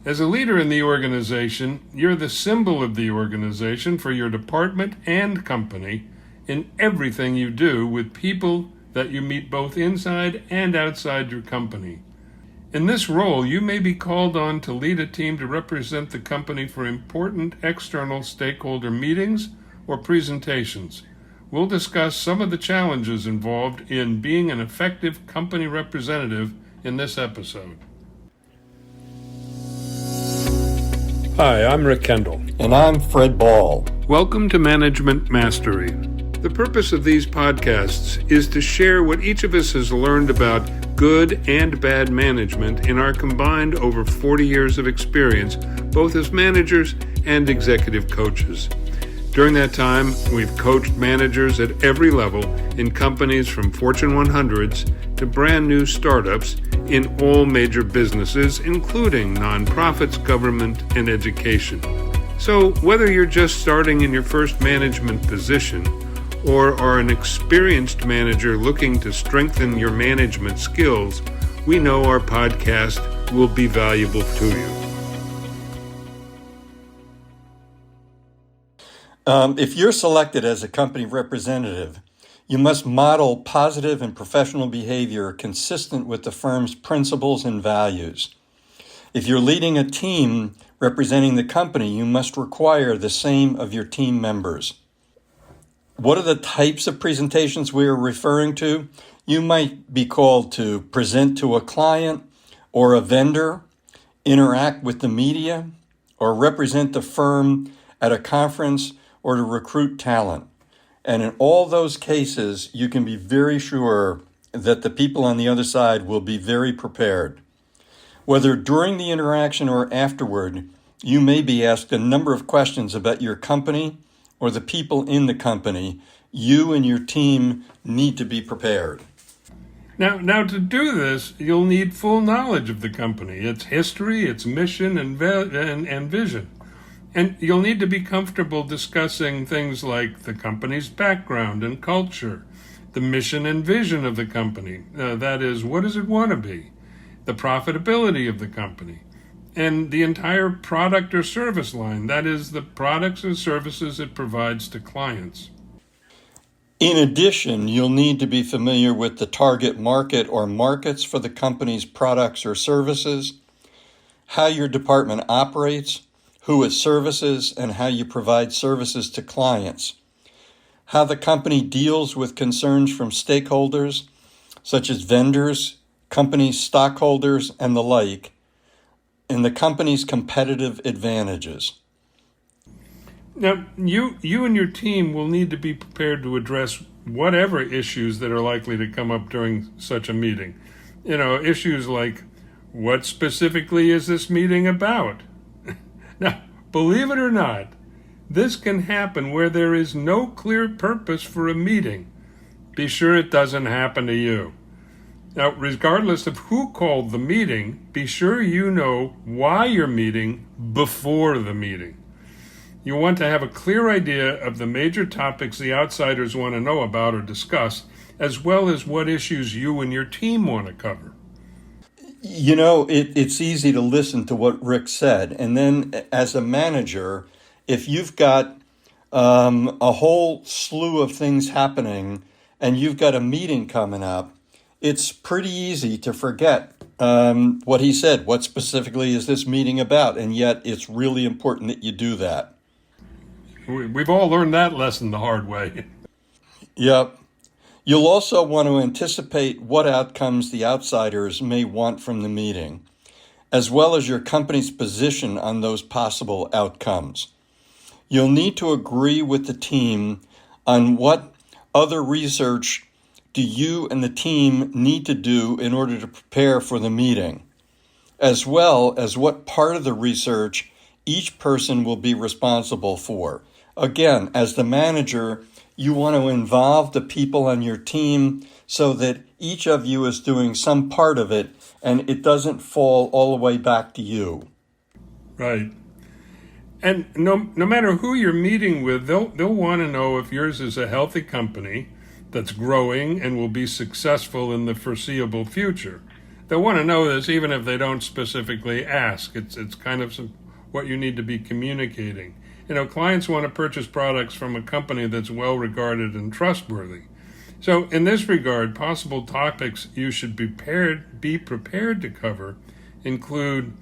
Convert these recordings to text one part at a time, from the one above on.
As a leader in the organization, you're the symbol of the organization for your department and company in everything you do with people that you meet both inside and outside your company. In this role, you may be called on to lead a team to represent the company for important external stakeholder meetings or presentations. We'll discuss some of the challenges involved in being an effective company representative in this episode. Hi, I'm Rick Kendall. And I'm Fred Ball. Welcome to Management Mastery. The purpose of these podcasts is to share what each of us has learned about good and bad management in our combined over 40 years of experience, both as managers and executive coaches. During that time, we've coached managers at every level in companies from Fortune 100s to brand new startups in all major businesses, including nonprofits, government, and education. So whether you're just starting in your first management position or are an experienced manager looking to strengthen your management skills, we know our podcast will be valuable to you. If you're selected as a company representative, you must model positive and professional behavior consistent with the firm's principles and values. If you're leading a team representing the company, you must require the same of your team members. What are the types of presentations we are referring to? You might be called to present to a client or a vendor, interact with the media, or represent the firm at a conference or to recruit talent. And in all those cases, you can be very sure that the people on the other side will be very prepared. Whether during the interaction or afterward, you may be asked a number of questions about your company or the people in the company. You and your team need to be prepared. Now, to do this, you'll need full knowledge of the company, its history, its mission, and vision. And you'll need to be comfortable discussing things like the company's background and culture, the mission and vision of the company, that is, what does it want to be, the profitability of the company, and the entire product or service line, that is, the products and services it provides to clients. In addition, you'll need to be familiar with the target market or markets for the company's products or services, how your department operates, who it services, and how you provide services to clients, how the company deals with concerns from stakeholders, such as vendors, company stockholders, and the like, and the company's competitive advantages. Now, you and your team will need to be prepared to address whatever issues that are likely to come up during such a meeting. Issues like, what specifically is this meeting about? Now, believe it or not, this can happen where there is no clear purpose for a meeting. Be sure it doesn't happen to you. Now, regardless of who called the meeting, be sure you know why you're meeting before the meeting. You want to have a clear idea of the major topics the outsiders want to know about or discuss, as well as what issues you and your team want to cover. It's easy to listen to what Rick said. And then as a manager, if you've got a whole slew of things happening and you've got a meeting coming up, it's pretty easy to forget what he said. What specifically is this meeting about? And yet it's really important that you do that. We've all learned that lesson the hard way. Yep. You'll also want to anticipate what outcomes the outsiders may want from the meeting, as well as your company's position on those possible outcomes. You'll need to agree with the team on what other research do you and the team need to do in order to prepare for the meeting, as well as what part of the research each person will be responsible for. Again, as the manager, you want to involve the people on your team so that each of you is doing some part of it and it doesn't fall all the way back to you. Right. And no matter who you're meeting with, they'll want to know if yours is a healthy company that's growing and will be successful in the foreseeable future. they'll want to know this even if they don't specifically ask. It's kind of what you need to be communicating. Clients want to purchase products from a company that's well regarded and trustworthy. So in this regard, possible topics you should be prepared to cover include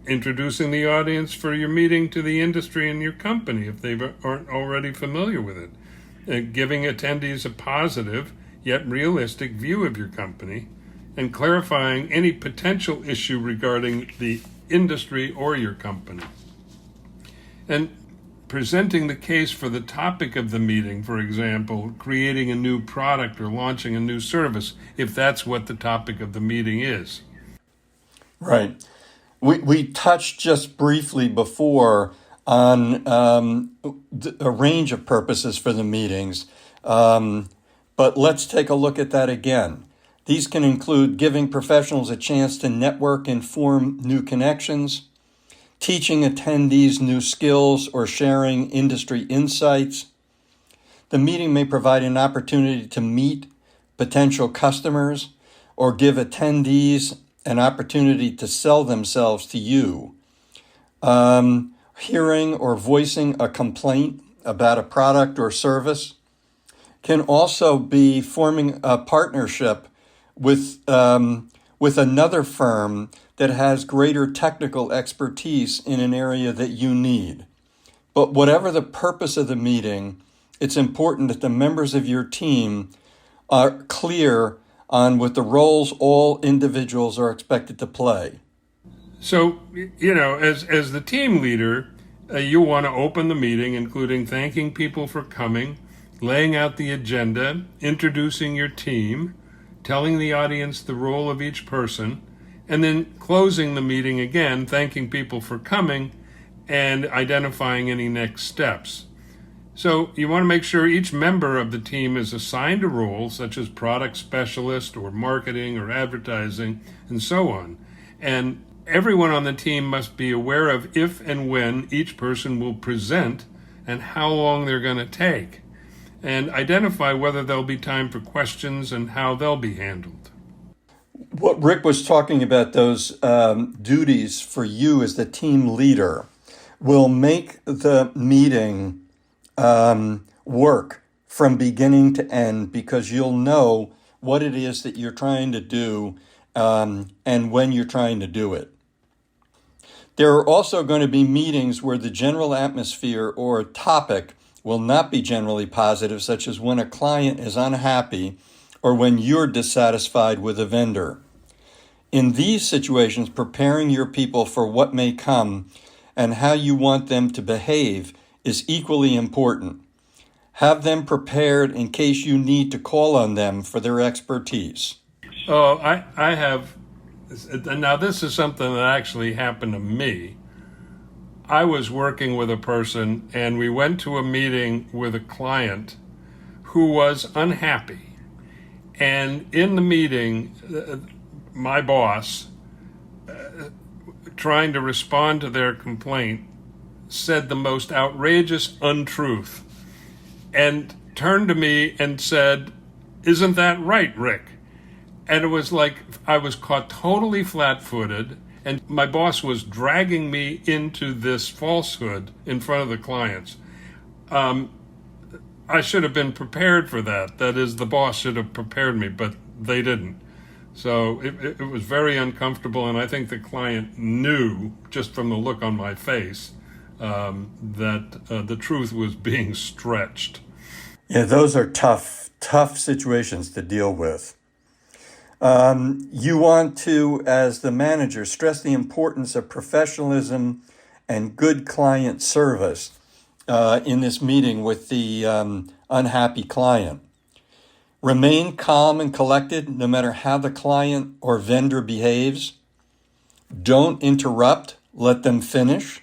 introducing the audience for your meeting to the industry and your company if they aren't already familiar with it, giving attendees a positive yet realistic view of your company, and clarifying any potential issue regarding the industry or your company. And presenting the case for the topic of the meeting, for example, creating a new product or launching a new service, if that's what the topic of the meeting is. Right. We touched just briefly before on a range of purposes for the meetings, but let's take a look at that again. These can include giving professionals a chance to network and form new connections, teaching attendees new skills or sharing industry insights. The meeting may provide an opportunity to meet potential customers or give attendees an opportunity to sell themselves to you. Hearing or voicing a complaint about a product or service can also be forming a partnership with another firm that has greater technical expertise in an area that you need. But whatever the purpose of the meeting, it's important that the members of your team are clear on what the roles all individuals are expected to play. So, as the team leader, you want to open the meeting, including thanking people for coming, laying out the agenda, introducing your team, telling the audience the role of each person, and then closing the meeting again, thanking people for coming and identifying any next steps. So you want to make sure each member of the team is assigned a role, such as product specialist or marketing or advertising, and so on. And everyone on the team must be aware of if and when each person will present and how long they're going to take, and identify whether there'll be time for questions and how they'll be handled. What Rick was talking about, those duties for you as the team leader, will make the meeting work from beginning to end, because you'll know what it is that you're trying to do and when you're trying to do it. There are also going to be meetings where the general atmosphere or topic will not be generally positive, such as when a client is unhappy or when you're dissatisfied with a vendor. In these situations, preparing your people for what may come and how you want them to behave is equally important. Have them prepared in case you need to call on them for their expertise. Oh, I have. Now, this is something that actually happened to me. I was working with a person, and we went to a meeting with a client who was unhappy. And in the meeting, my boss, trying to respond to their complaint, said the most outrageous untruth and turned to me and said, "Isn't that right, Rick?" And it was like I was caught totally flat-footed, and my boss was dragging me into this falsehood in front of the clients. I should have been prepared for that. That is, the boss should have prepared me, but they didn't. So it was very uncomfortable, and I think the client knew, just from the look on my face, that the truth was being stretched. Yeah, those are tough situations to deal with. You want to, as the manager, stress the importance of professionalism and good client service in this meeting with the unhappy client. Remain calm and collected no matter how the client or vendor behaves. Don't interrupt, let them finish.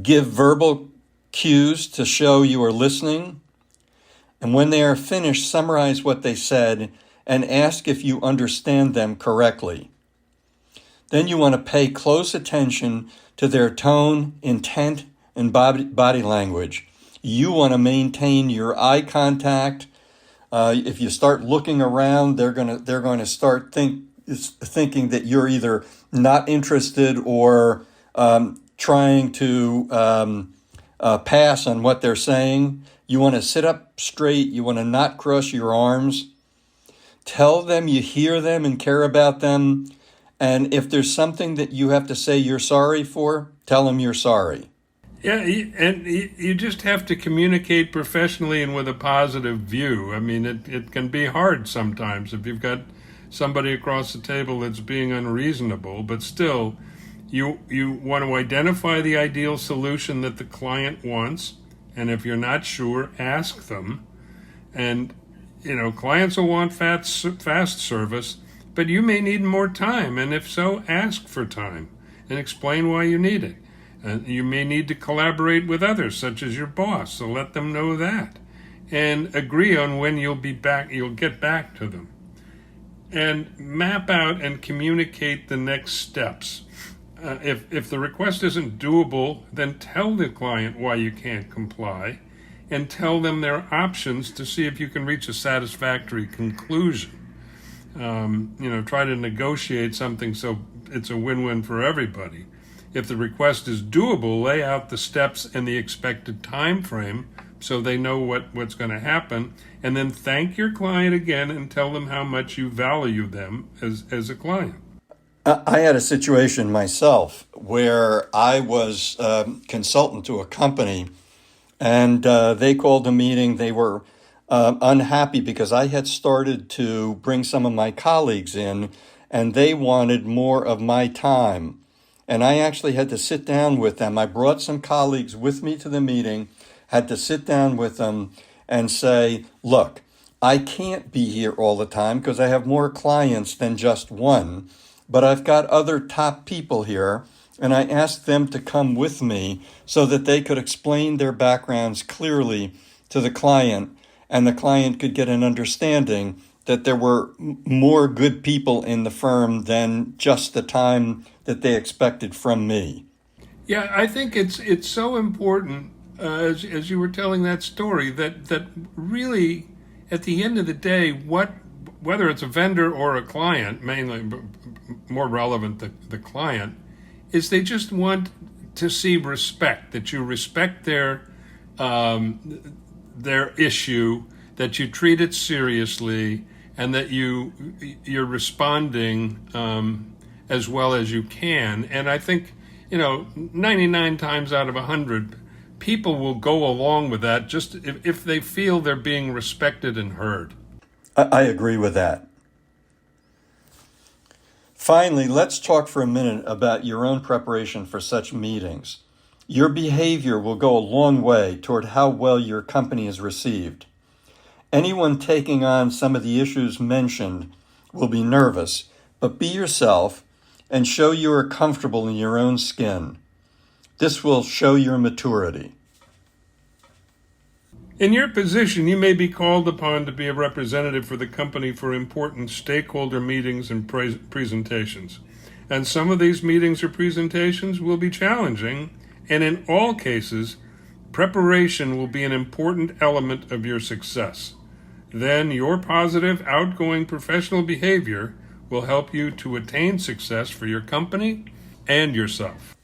Give verbal cues to show you are listening. And when they are finished, summarize what they said and ask if you understand them correctly. Then you want to pay close attention to their tone, intent, and body language. You want to maintain your eye contact. If you start looking around, they're going to start is thinking that you're either not interested or trying to pass on what they're saying. You want to sit up straight. You want to not cross your arms. Tell them you hear them and care about them. And if there's something that you have to say you're sorry for, tell them you're sorry. Yeah, and you just have to communicate professionally and with a positive view. I mean, it can be hard sometimes if you've got somebody across the table that's being unreasonable, but still, you want to identify the ideal solution that the client wants, and if you're not sure, ask them. And, clients will want fast service, but you may need more time, and if so, ask for time and explain why you need it. You may need to collaborate with others, such as your boss, so let them know that. And agree on when you'll get back to them. And map out and communicate the next steps. If the request isn't doable, then tell the client why you can't comply, and tell them their options to see if you can reach a satisfactory conclusion. Try to negotiate something so it's a win-win for everybody. If the request is doable, lay out the steps and the expected time frame so they know what's going to happen, and then thank your client again and tell them how much you value them as a client. I had a situation myself where I was consultant to a company, and they called a meeting. They were unhappy because I had started to bring some of my colleagues in, and they wanted more of my time. And I actually had to sit down with them. I brought some colleagues with me to the meeting, had to sit down with them and say, look, I can't be here all the time because I have more clients than just one, but I've got other top people here, and I asked them to come with me so that they could explain their backgrounds clearly to the client, and the client could get an understanding that there were more good people in the firm than just the time that they expected from me. Yeah, I think it's so important, as you were telling that story, that really, at the end of the day, whether it's a vendor or a client, mainly more relevant the client, is they just want to see respect, that you respect their issue, that you treat it seriously, and that you're responding as well as you can. And I think, 99 times out of 100, people will go along with that just if they feel they're being respected and heard. I agree with that. Finally, let's talk for a minute about your own preparation for such meetings. Your behavior will go a long way toward how well your company is received. Anyone taking on some of the issues mentioned will be nervous, but be yourself and show you are comfortable in your own skin. This will show your maturity. In your position, you may be called upon to be a representative for the company for important stakeholder meetings and presentations. And some of these meetings or presentations will be challenging, and in all cases, preparation will be an important element of your success. Then your positive, outgoing professional behavior will help you to attain success for your company and yourself.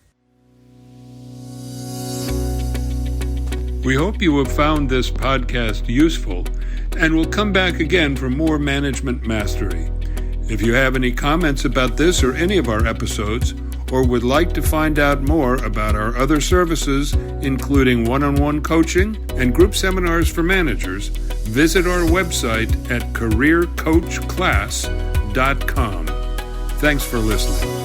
We hope you have found this podcast useful and will come back again for more management mastery. If you have any comments about this or any of our episodes, or would like to find out more about our other services, including one-on-one coaching and group seminars for managers, visit our website at careercoachclass.com. Thanks for listening.